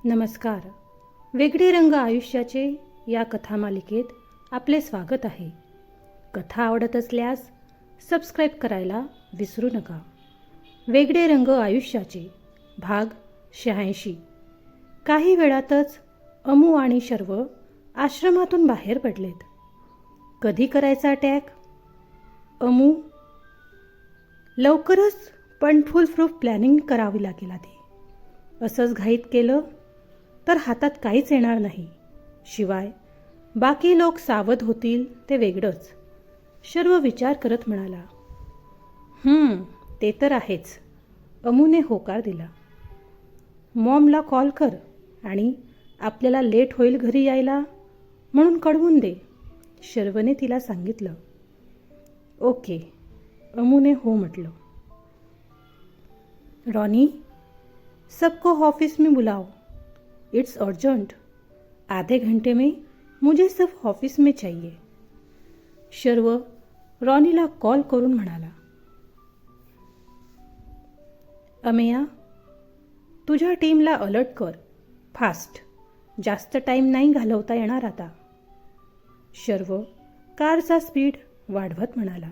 नमस्कार. वेगळे रंग आयुष्याचे या कथामालिकेत आपले स्वागत आहे. कथा आवडत असल्यास सबस्क्राईब करायला विसरू नका. वेगळे रंग आयुष्याचे भाग 86. काही वेळातच अमू आणि शर्व आश्रमातून बाहेर पडलेत. कधी करायचा अटॅक? अमू, लवकरच पण फुल प्रूफ प्लॅनिंग करावी लागेल आधी. असंच घाईत केलं तर हातात काहीच येणार नाही. शिवाय बाकी लोक सावध होतील ते वेगळंच. शर्व विचार करत म्हणाला. ते तर आहेच. अमूने होकार दिला. मॉमला कॉल कर आणि आपल्याला लेट होईल घरी यायला म्हणून कळवून दे, शर्वने तिला सांगितलं. ओके, अमूने हो म्हटलं. रॉनी, सबको ऑफिस में बुलाओ. It's urgent. आधे घंटे में मुझे सब ऑफिस में चाहिए. शर्व रॉनीला कॉल करून म्हणाला. अमेया, तुझ्या टीमला अलर्ट कर. फास्ट. जास्त टाईम नाही घालवता येणार आता. शर्व कारचा स्पीड वाढवत म्हणाला.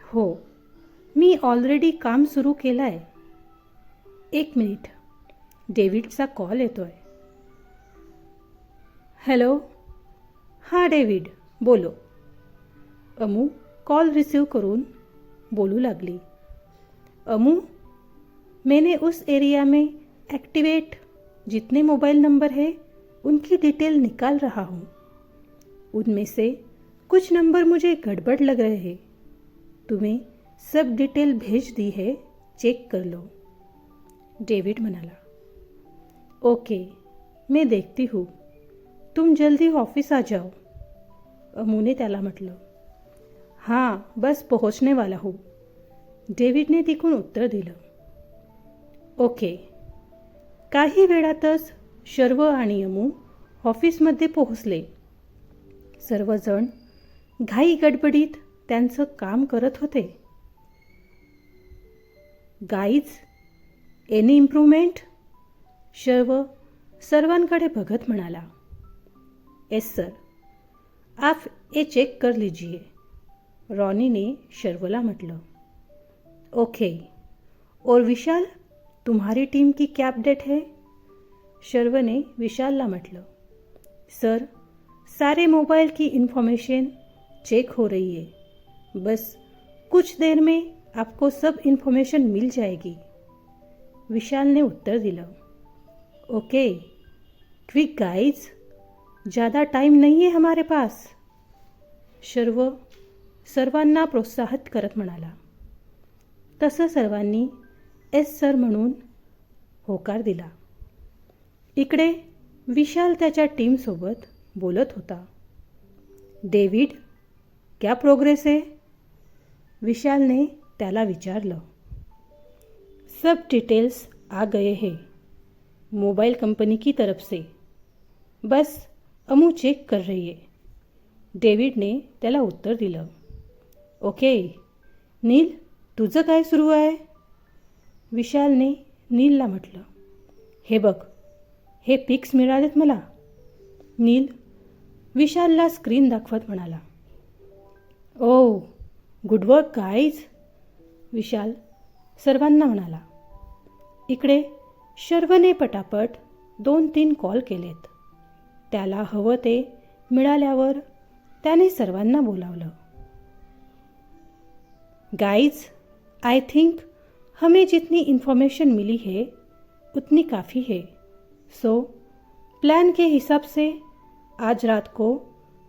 हो, मी ऑलरेडी काम सुरू केलं आहे. 1 मिनिट, डेव्हिडचा कॉल येतोय. हॅलो. हां डेव्हिड, बोलो. अमू कॉल रिसीव करून बोलू लागली. अमू, मैंने उस एरिया में एक्टिवेट जितने मोबाइल नंबर है उनकी डिटेल निकाल रहा हूँ. उनमें से कुछ नंबर मुझे गड़बड़ लग रहे हैं. तुम्हें सब डिटेल भेज दी है, चेक कर लो. डेविड म्हणाला. ओके, मैं देखती हूँ. तुम जल्दी ऑफिस आ जाओ. अमूने त्याला म्हटलं. हाँ, बस पहुँचने वाला हूँ, डेव्हिडने तिकून उत्तर दिलं. ओके. काही वेळातच शर्व आणि अमू ऑफिसमध्ये पोहोचले. सर्वजण घाई गडबडीत त्यांचं काम करत होते. Guys, any improvement? शर्व सर्वांकडे बघत म्हणाला. यस सर, आप ये चेक कर लीजिए, रॉनीने शर्वला म्हटलं. ओके. और विशाल, तुम्हारी टीम की क्या अपडेट है? शर्वने विशालला म्हटलं. सर, सारे मोबाइल की इंफॉर्मेशन चेक हो रही है. बस कुछ देर में आपको सब इंफॉर्मेशन मिल जाएगी, विशालने उत्तर दिलं. ओके, क्विक गाइज, ज़्यादा टाइम नहीं है हमारे पास, शर्व सर्वांना प्रोत्साहित करत म्हणाला. तसं सर्वांनी एस सर म्हणून होकार दिला. इकडे विशाल त्याच्या टीमसोबत बोलत होता. डेव्हिड, क्या प्रोग्रेस है? विशालने त्याला विचारलं. सब डिटेल्स आ गए हैं मोबाइल कंपनी की तरफ से. बस अमू चेक कर रही है, डेव्हिडने त्याला उत्तर दिलं. ओके. नील, तुझं काय सुरू आहे? विशालने नीलला म्हटलं. हे बघ, हे पिक्स मिळालेत मला. नील विशालला स्क्रीन दाखवत म्हणाला. ओ, गुड वर्क गाईज, विशाल सर्वांना म्हणाला. इकडे शर्वने पटापट 2-3 कॉल केलेत. त्याला हवं ते मिळाल्यावर त्याने सर्वांना बोलावलं. गाइज, आई थिंक हमें जितनी इन्फॉर्मेशन मिली है उतनी काफ़ी है. सो प्लान के हिसाब से आज रात को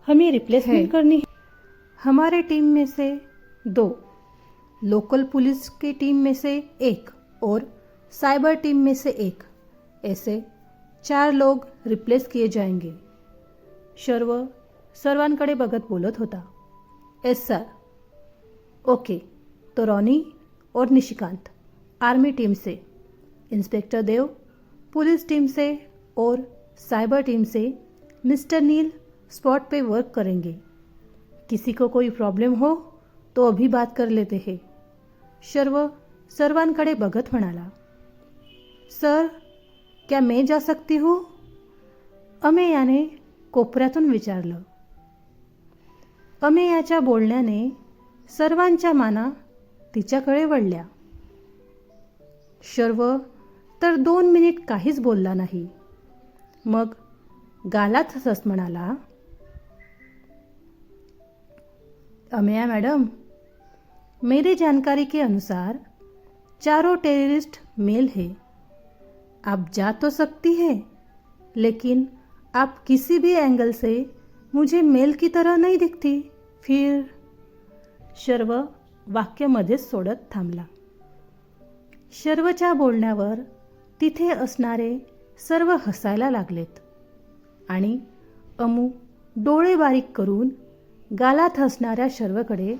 हमें रिप्लेसमेंट करनी है. हमारे टीम में से 2, लोकल पुलिस की टीम में से 1 और साइबर टीम में से 1, ऐसे 4 लोग रिप्लेस किए जाएंगे. शर्व सर्वांकडे बघत बोलत होता. S sir. ओके, तो रॉनी और निशिकांत आर्मी टीम से, इंस्पेक्टर देव पुलिस टीम से और साइबर टीम से मिस्टर नील स्पॉट पे वर्क करेंगे. किसी को कोई प्रॉब्लम हो तो अभी बात कर लेते हैं, शर्व सर्वांकडे बघत म्हणाला. सर, क्या मैं जा सकती हूँ? अमेयाने कोपऱ्यातून विचारलं. अमेयाच्या बोलण्याने सर्वांच्या माना तिच्याकडे वळल्या. शर्व तर 2 मिनिट काहीच बोलला नाही. मग गालात हसत म्हणाला, अमेया मैडम, मेरी जानकारी के अनुसार चारों टेररिस्ट मेल है. आप जा तो सकती है, लेकिन आप किसी भी एंगल से मुझे मेल की तरह नहीं दिखती. फिर शर्व वाक्य मध्येच सोडत थांबला. शर्वच्या बोलण्यावर तिथे असणारे सर्व हसायला लागलेत आणि अमू डोळे बारीक करून गालात हसणाऱ्या शर्वकडे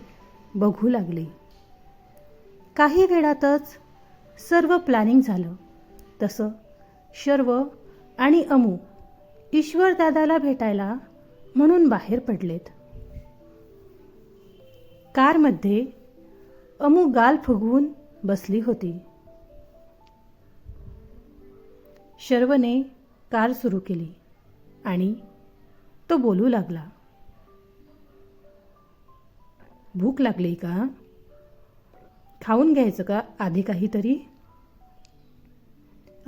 बघू लागली. काही वेळातच सर्व प्लॅनिंग झालं. तसं शर्व आणि अमू ईश्वरदादाला भेटायला म्हणून बाहेर पडलेत. कारमध्ये अमू गाल फुगवून बसली होती. शर्वने कार सुरू केली आणि तो बोलू लागला, भूक लागली का? खाऊन घ्यायचं का आधी काहीतरी?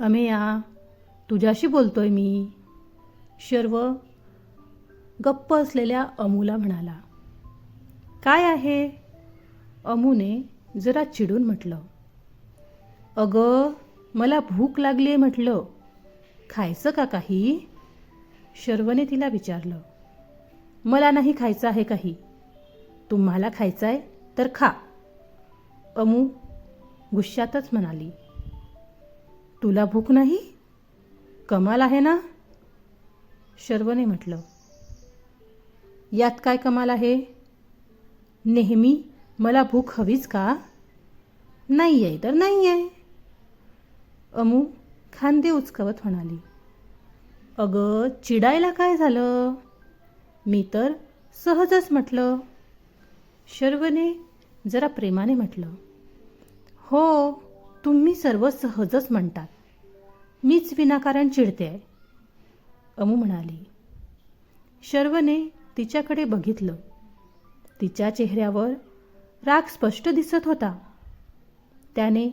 अमेया, तुझ्याशी बोलतोय मी. शर्व गप्प असलेल्या अमूला म्हणाला. काय आहे? अमूने जरा चिडून म्हटलं. अगं, मला भूक लागली आहे म्हटलं. खायचं का काही? शर्वने तिला विचारलं. मला नाही खायचं आहे काही. तुम्हाला खायचं आहे तर खा, अमू गुस्सातच म्हणाली. तुला भूक नाही? कमाल आहे ना? शर्वने म्हटलं. यात काय कमाल आहे? नेहमी मला भूक हवीच का? नाही आहे तर नाही आहे, अमू खांदे उचकवत म्हणाली. अगं, चिडायला काय झालं? मी तर सहजच म्हटलं. शर्वने जरा प्रेमाने म्हटलं. हो, तुम्ही सर्व सहजच म्हणतात. मीच विनाकारण चिडते आहे, अमू म्हणाली. शर्वने तिच्याकडे बघितलं. तिच्या चेहऱ्यावर राग स्पष्ट दिसत होता. त्याने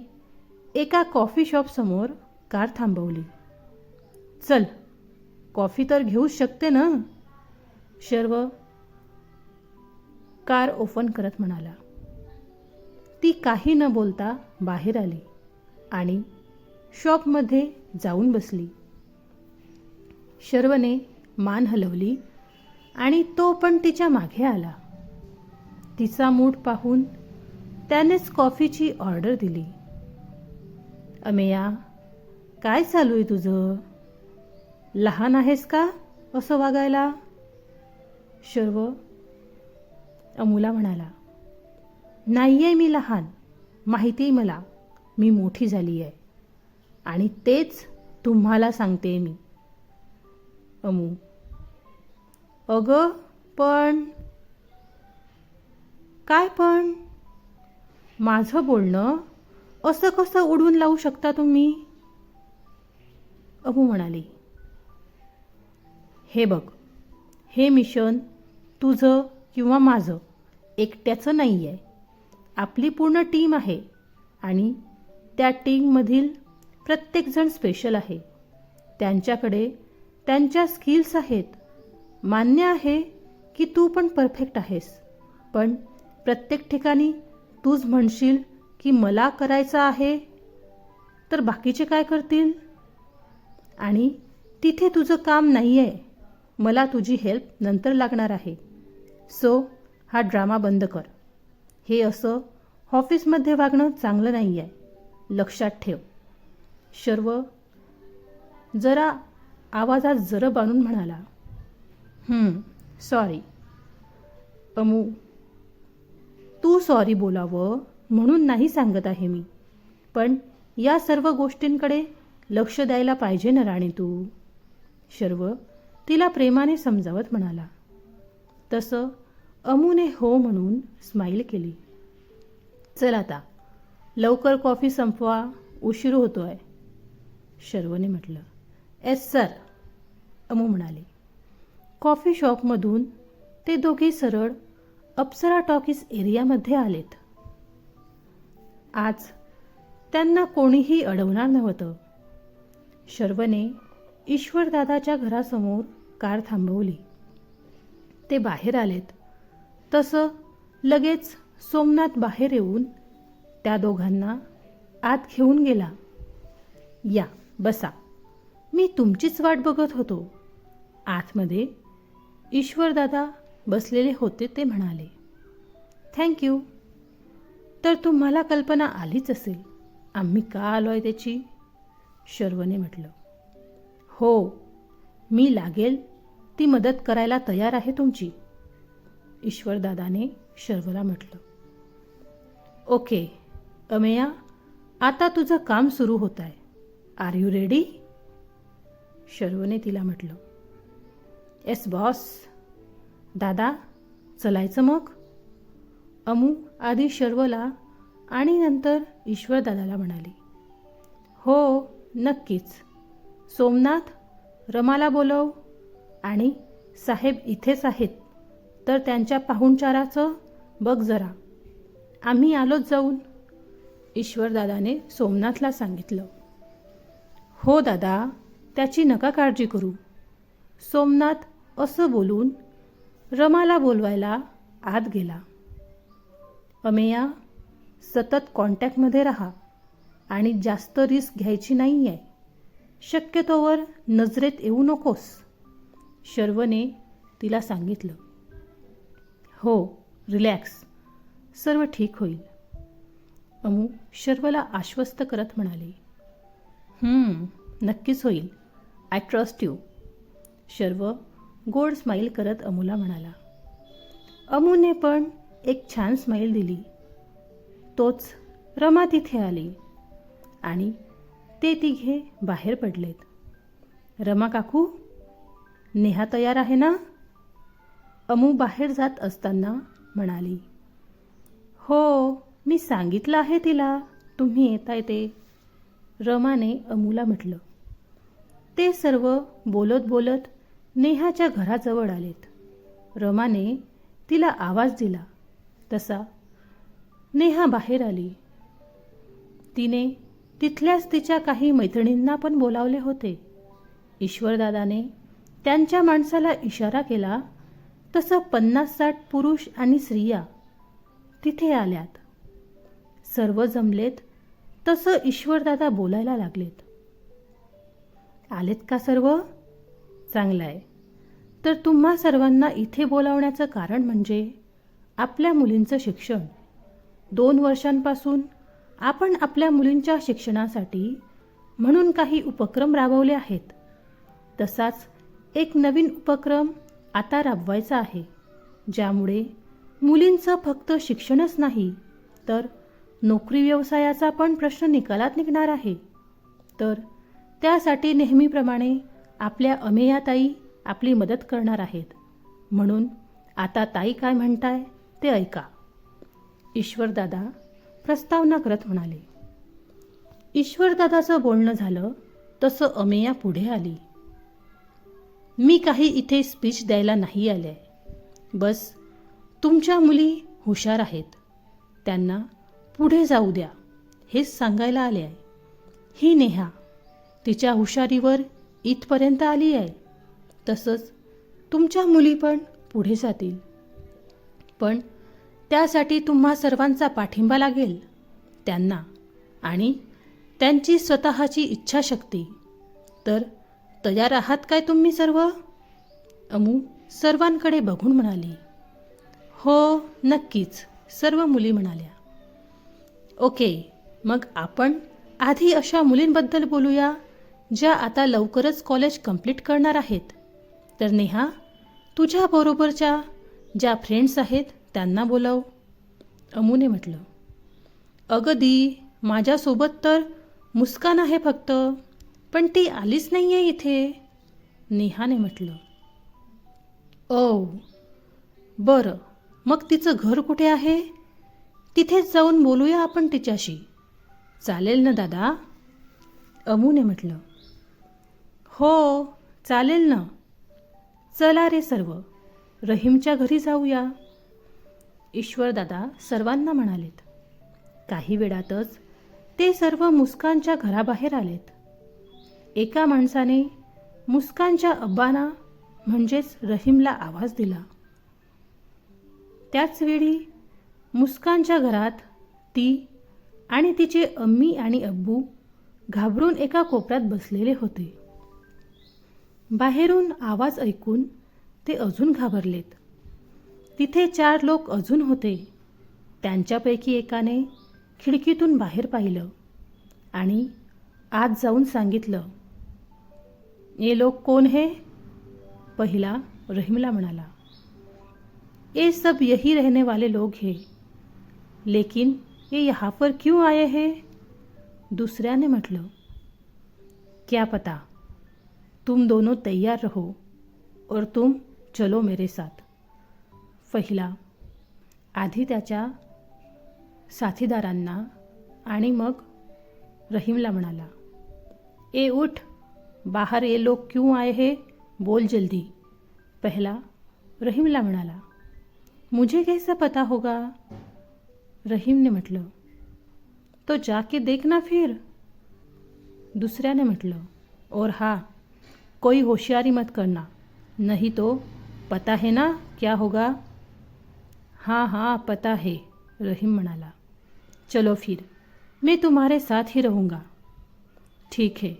एका कॉफी शॉपसमोर कार थांबवली. चल, कॉफी तर घेऊ शकते ना, शर्व कार ओपन करत म्हणाला. ती काही न बोलता बाहेर आली आणि शॉपमध्ये जाऊन बसली. शर्वने मान हलवली आणि तो पण तिच्या मागे आला. तिचा मूड पाहून त्यानेच कॉफीची ऑर्डर दिली. अमेया, काय चालू आहे तुझं? लहान आहेस का असं वागायला? शर्व अमूला म्हणाला. नाही आहे मी लहान, माहिती आहे मला. मी मोठी झाली आहे आणि तेच तुम्हाला सांगते मी. अमू, अगं पण. काय पण? माझं बोलणं असं कसं उडवून लावू शकता तुम्ही? अमू म्हणाली. हे बघ, हे मिशन तुझं किंवा माझं एकट्याचं नाही आहे. आपली पूर्ण टीम आहे आणि त्या टीममधील प्रत्येकजण स्पेशल आहे. त्यांच्याकडे त्यांच्या स्किल्स आहेत. मान्य आहे की तू पण परफेक्ट आहेस, पण प्रत्येक ठिकाणी तूच म्हणशील की मला करायचं आहे तर बाकीचे काय करतील? आणि तिथे तुझं काम नाही आहे. मला तुझी हेल्प नंतर लागणार आहे. सो हा ड्रामा बंद कर. हे असं ऑफिसमध्ये वागणं चांगलं नाही आहे, लक्षात ठेव. शर्व जरा आवाजात जरा बांधून म्हणाला. सॉरी. अमू, तू सॉरी बोलावं म्हणून नाही सांगत आहे मी, पण या सर्व गोष्टींकडे लक्ष द्यायला पाहिजे ना राणी तू, शर्व तिला प्रेमाने समजावत म्हणाला. तसं अमूने हो म्हणून स्माईल केली. चल आता लवकर कॉफी संपवा, उशीर होतोय, शर्वने म्हटलं. एस सर, अमू म्हणाले. कॉफी शॉपमधून ते दोघे सरळ अप्सरा टॉकीज एरियामध्ये आलेत. आज त्यांना कोणीही अडवणार नव्हतं. शर्वने ईश्वरदादाच्या घरासमोर कार थांबवली. ते बाहेर आलेत तसं लगेच सोमनाथ बाहेर येऊन त्या दोघांना आत घेऊन गेला. या बसा, मी तुमचीच वाट बघत होतो. आतमध्ये ईश्वरदादा बसलेले होते. ते म्हणाले, थँक्यू. तर तुम्हाला कल्पना आलीच असेल आम्ही का आलोय त्याची, शर्वने म्हटलं. हो, मी लागेल ती मदत करायला तयार आहे तुमची, ईश्वरदादाने शर्वला म्हटलं. ओके अमेया, आता तुझं काम सुरू होत आहे. आर यू रेडी, शर्वने तिला म्हटलं. Yes boss. दादा चलायचं मग, अमू आधी शर्वला आणि नंतर ईश्वरदादाला म्हणाली. हो नक्कीच. सोमनाथ, रमाला बोलव. आणि साहेब इथेच आहेत तर त्यांच्या पाहुणचाराचं बघ जरा. आम्ही आलोच जाऊन, ईश्वरदादाने सोमनाथला सांगितलं. हो दादा, त्याची नका काळजी करू, सोमनाथ असं बोलून रमाला बोलवायला आत गेला. अमेया, सतत कॉन्टॅक्टमध्ये राहा आणि जास्त रिस्क घ्यायची नाही आहे. शक्यतोवर नजरेत येऊ नकोस, शर्वने तिला सांगितलं. हो रिलॅक्स, सर्व ठीक होईल, अमू शर्वला आश्वस्त करत म्हणाले. नक्कीच होईल, आय ट्रस्ट यू, शर्व गोड स्माईल करत अमूला म्हणाला. अमूने पण एक छान स्माईल दिली. तोच रमा तिथे आली आणि ते तिघे बाहेर पडलेत. रमा काकू, नेहा तयार आहे ना, अमू बाहेर जात असताना म्हणाली. हो, मी सांगितलं आहे तिला तुम्ही येताय ते, रमाने अमूला म्हटलं. ते सर्व बोलत बोलत नेहाच्या घराजवळ आलेत. रमाने तिला आवाज दिला तसा नेहा बाहेर आली. तिने तिथल्याच तिच्या काही मैत्रिणींना पण बोलावले होते. ईश्वरदादाने त्यांच्या माणसाला इशारा केला तसं 50-60 पुरुष आणि स्त्रिया तिथे आल्यात. सर्व जमलेत तसं ईश्वरदादा बोलायला लागलेत. आलेत का सर्व? चांगलं आहे. तर तुम्हा सर्वांना इथे बोलावण्याचं कारण म्हणजे आपल्या मुलींचं शिक्षण. 2 वर्षांपासून आपण आपल्या मुलींच्या शिक्षणासाठी म्हणून काही उपक्रम राबवले आहेत. तसाच एक नवीन उपक्रम आता राबवायचा आहे, ज्यामुळे मुलींचं फक्त शिक्षणच नाही तर नोकरी व्यवसायाचा पण प्रश्न निकालात निघणार आहे. तर त्यासाठी नेहमीप्रमाणे आपल्या अमेयाताई आपली मदत करणार आहेत. म्हणून आता ताई काय म्हणताय ते ऐका, ईश्वरदादा प्रस्तावना करत म्हणाले. ईश्वरदादाचं बोलणं झालं तसं अमेया पुढे आली. मी काही इथे स्पीच द्यायला नाही आले. बस तुमच्या मुली हुशार आहेत, त्यांना पुढे जाऊ द्या हेच सांगायला आले आहे. ही नेहा तिच्या हुशारीवर इथपर्यंत आली आहे. तसंच तुमच्या मुली पण पुढे जातील. पण त्यासाठी तुम्हा सर्वांचा पाठिंबा लागेल, त्यांना आणि त्यांची स्वतःची इच्छाशक्ती. तर तयार आहात काय तुम्ही सर्व? अमू सर्वांकडे बघून म्हणाली. हो नक्कीच, सर्व मुली म्हणाल्या. ओके, मग आपण आधी अशा मुलींबद्दल बोलूया ज्या आता लवकरच कॉलेज कंप्लीट करणार आहेत. तर नेहा, तुझ्याबरोबरच्या ज्या फ्रेंड्स आहेत त्यांना बोलव, अमूने म्हटलं. अगदी माझ्यासोबत तर मुस्कान आहे फक्त, पण ती आलीच नाही आहे इथे, नेहाने म्हटलं. ओ बरं, मग तिचं घर कुठे आहे? तिथेच जाऊन बोलूया आपण तिच्याशी, चालेल ना दादा, अमूने म्हटलं. हो चालेल ना. चला रे सर्व, रहीमच्या घरी जाऊया. ईश्वरदादा सर्वांना म्हणालेत. काही वेळातच ते सर्व मुस्कानच्या घराबाहेर आलेत. एका माणसाने मुस्कानच्या अब्बांना म्हणजेच रहीमला आवाज दिला. त्याचवेळी मुस्कानच्या घरात ती आणि तिचे अम्मी आणि अब्बू घाबरून एका कोपऱ्यात बसलेले होते. बाहेरून आवाज ऐकून ते अजून घाबरलेत. तिथे 4 लोक अजून होते. त्यांच्यापैकी एकाने खिडकीतून बाहेर पाहिलं आणि आत जाऊन सांगितलं, "ये लोग कौन है?" पहिला रहीमला म्हणाला, "ये सब यही रहने वाले लोग हैं, लेकिन ये यहाँ पर क्यों आए हैं?" दुसऱ्याने म्हटलं, "क्या पता, तुम दोनों तैयार रहो और तुम चलो मेरे साथ." पहिला आधी त्याच्या साथीदारांना आणि मग रहीमला म्हणाला, "ए उठ, बाहर ये लोग क्यों आए हैं, बोल जल्दी." पहला रहीमला म्हणाला, "मुझे कैसा पता होगा?" रहीमने म्हटलं, "तो जाके देखना फिर." दुसऱ्याने म्हटलं, "और हाँ, कोई होशियारी मत करना, नहीं तो पता है ना क्या होगा?" "हाँ हाँ पता है," रहीम म्हणाला. "चलो फिर, मैं तुम्हारे साथ ही रहूँगा." "ठीक है,"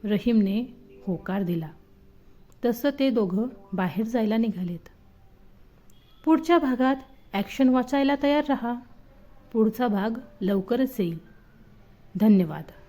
रहीमने होकार दिला. तसं ते दोघं बाहेर जायला निघालेत. पुढच्या भागात ॲक्शन वाचायला तयार रहा. पुढचा भाग लवकरच येईल. धन्यवाद.